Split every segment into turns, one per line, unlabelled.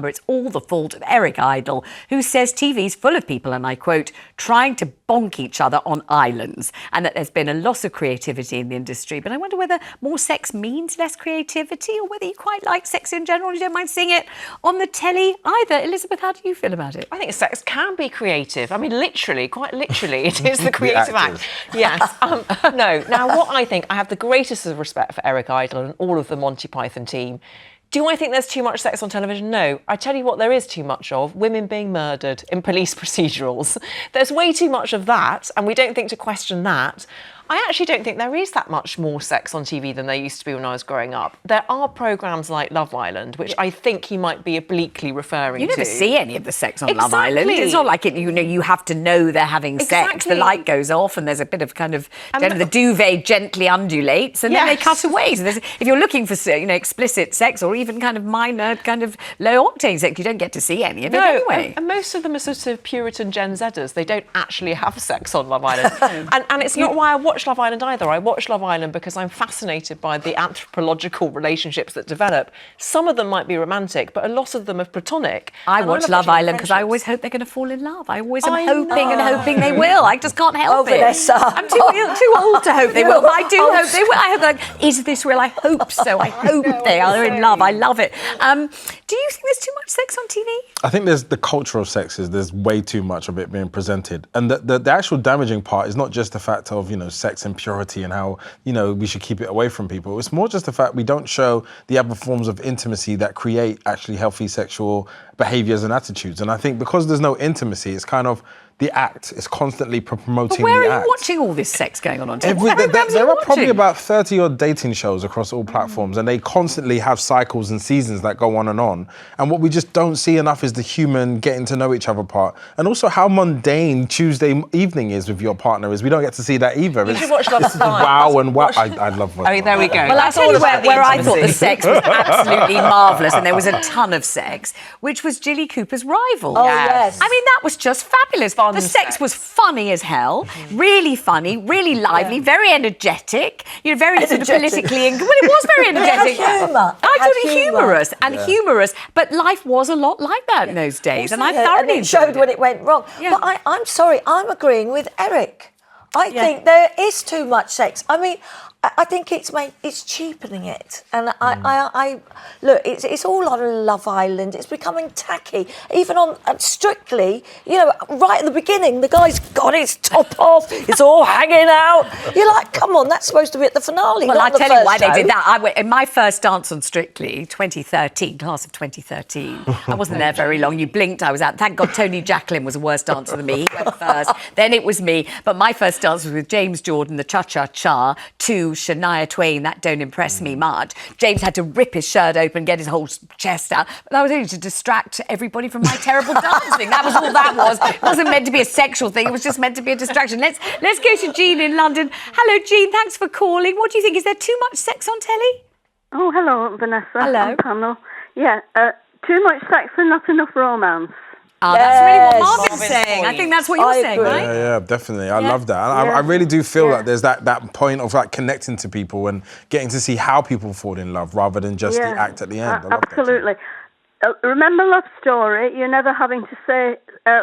It's all the fault of Eric Idle, who says TV's full of people, and I quote, trying to bonk each other on islands, and that there's been a loss of creativity in the industry. But I wonder whether more sex means less creativity, or whether you quite like sex in general and you don't mind seeing it on the telly either. Elizabeth, how do you feel about it?
I think sex can be creative. I mean, literally, quite literally, it is the creative act. Yes. No. Now, what I think, I have the greatest of respect for Eric Idle and all of the Monty Python team. Do I think there's too much sex on television? No. I tell you what there is too much of, women being murdered in police procedurals. There's way too much of that, and we don't think to question that. I actually don't think there is that much more sex on TV than there used to be when I was growing up. There are programmes like Love Island, which I think he might be obliquely referring to.
You never see any of the sex on Love Island. It's not like you have to know they're having sex. The light goes off and there's a bit of the duvet gently undulates and then they cut away. So if you're looking for explicit sex or even kind of minor, kind of low octane sex, you don't get to see any of it anyway.
And most of them are sort of Puritan Gen Zers. They don't actually have sex on Love Island. and it's not why I watch Love Island either. I watch Love Island because I'm fascinated by the anthropological relationships that develop. Some of them might be romantic, but a lot of them are platonic.
I watch Love Island because I always hope they're going to fall in love. I always am hoping they will. I just can't help it.
Vanessa.
I'm too old to hope they will, but I do hope they will. I hope is this real? I hope so. I hope they are in love. I love it. Do you think there's too much sex on TV?
I think there's the culture of sex there's way too much of it being presented. And the actual damaging part is not just the fact of, sex and purity and how, we should keep it away from people. It's more just the fact we don't show the other forms of intimacy that create actually healthy sexual behaviours and attitudes. And I think because there's no intimacy, it's kind of the act is constantly promoting the act.
Where are you watching all this sex going on TV?
There are probably about 30 odd dating shows across all platforms, and they constantly have cycles and seasons that go on. And what we just don't see enough is the human getting to know each other part. And also how mundane Tuesday evening is with your partner is we don't get to see that either.
You should watch Love Island.
Wow and wow. I love Love
Island. There we go.
Well, I'll tell you where I thought the sex was absolutely marvellous, and there was a ton of sex, which was Jilly Cooper's rival.
Oh, yes.
I mean, that was just fabulous. The sex was funny as hell, really funny, really lively, very energetic, very sort of politically... Well, it was very energetic.
Humour.
I thought it humorous humorous, but life was a lot like that in those days, and I thoroughly
enjoyed it. When it went wrong. Yeah. But I'm sorry, I'm agreeing with Eric. I think there is too much sex. I mean, I think it's cheapening it, and I look. It's all on Love Island. It's becoming tacky. Even on Strictly, right at the beginning, the guy's got his top off. It's all hanging out. You're like, come on, that's supposed to be at the finale.
Well,
I'll
tell you why they did that. In my first dance on Strictly, 2013, class of 2013. I wasn't there very long. You blinked, I was out. Thank God Tony Jacklin was a worse dancer than me. He went first. Then it was me. But my first dance was with James Jordan, the Cha-Cha-Cha, to Shania Twain, That Don't Impress Me Much. James had to rip his shirt open, get his whole chest out. But that was only to distract everybody from my terrible dancing. That was all that was. It wasn't meant to be a sexual thing. It was just meant to be a distraction. Let's go to Jean in London. Hello, Jean. Thanks for calling. What do you think? Is there too much sex on telly?
Oh, hello, Vanessa.
Hello.
And panel. Yeah, too much sex and not enough romance.
Oh, that's really what Marvyn's saying. I think that's what you're saying, right?
Yeah, definitely. I love that. And I really do feel that there's that point of connecting to people and getting to see how people fall in love rather than just the act at the end. I love
absolutely. Remember Love Story? You're never having to say,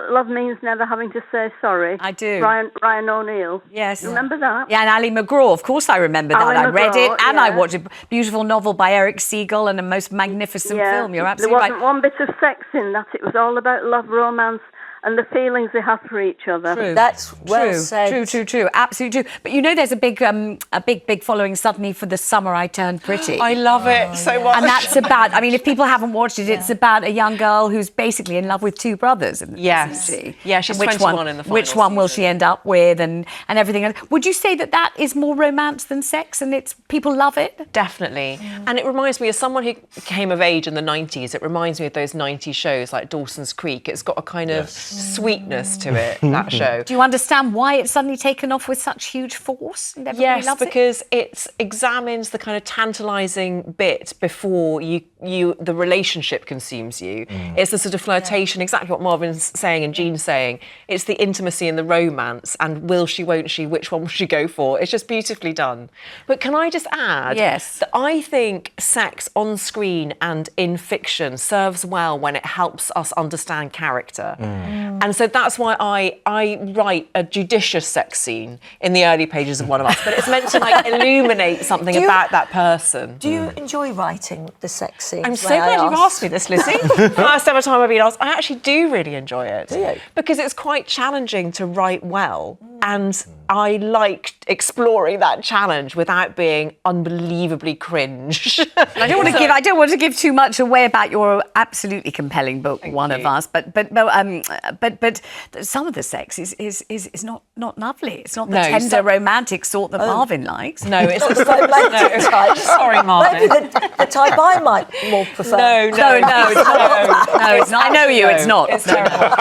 love means never having to say sorry.
I do.
Ryan O'Neill.
Yes.
Remember that?
Yeah, and Ali McGraw. Of course I remember that. I read it and I watched a beautiful novel by Eric Siegel and a most magnificent film. You're absolutely right.
There wasn't one bit of sex in that. It was all about love, romance, and the feelings they have for each other.
True.
That's well said.
True. Absolutely true. But there's a big following suddenly for The Summer I Turned Pretty.
I love it so much.
And that's about, if people haven't watched it, it's about a young girl who's basically in love with two brothers.
Yes. Yeah, she's 21 in the final
Which one will she end up with and everything? Would you say that is more romance than sex and people love it?
Definitely. And it reminds me, as someone who came of age in the 90s, it reminds me of those 90s shows like Dawson's Creek. It's got a kind of sweetness to it, that show.
Do you understand why it's suddenly taken off with such huge force?
Yes, because it examines the kind of tantalising bit before you the relationship consumes you. It's the sort of flirtation, exactly what Marvyn's saying and Jean's saying. It's the intimacy and the romance, and will she, won't she, which one will she go for? It's just beautifully done. But can I just add that I think sex on screen and in fiction serves well when it helps us understand character. And so that's why I write a judicious sex scene in the early pages of one of us, but it's meant to like illuminate something about that person.
Do you enjoy writing the sex scenes?
I'm so glad you've asked me this, Lizzie. First ever time I've been asked. I actually do really enjoy it.
Do you?
Because it's quite challenging to write well. And I like exploring that challenge without being unbelievably cringe.
I don't want to give too much away about your absolutely compelling book, One of Us. But some of the sex is not lovely. It's not the tender, romantic sort that Marvyn likes.
No, it's
not the romantic type.
Sorry, Marvyn.
Maybe the type I might more prefer.
No, it's not.
I know you. It's not.
It's terrible.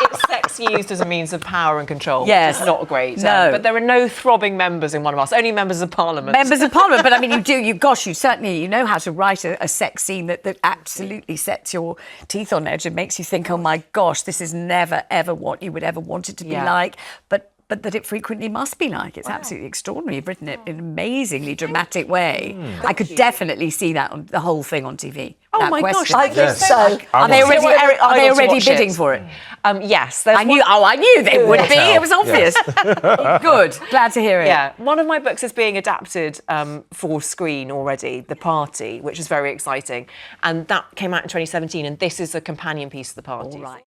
It's sex used as a means of power and control.
Yes.
It's not great.
No.
But there are no throbbing members in One of Us. Only members of Parliament.
Members of Parliament. But I mean, you know how to write a sex scene that absolutely sets your teeth on edge and makes you think, oh my gosh, this is never ever what you would ever want it to be like. But that it frequently must be like. It's absolutely extraordinary. You've written it in an amazingly dramatic way. I could definitely see that on the whole thing on TV.
Oh my gosh,
I think so.
Are they already bidding for it?
Yes.
I knew they would be. It was obvious. Good. Glad to hear it.
Yeah. One of my books is being adapted for screen already, The Party, which is very exciting. And that came out in 2017. And this is a companion piece of The Party.
All right.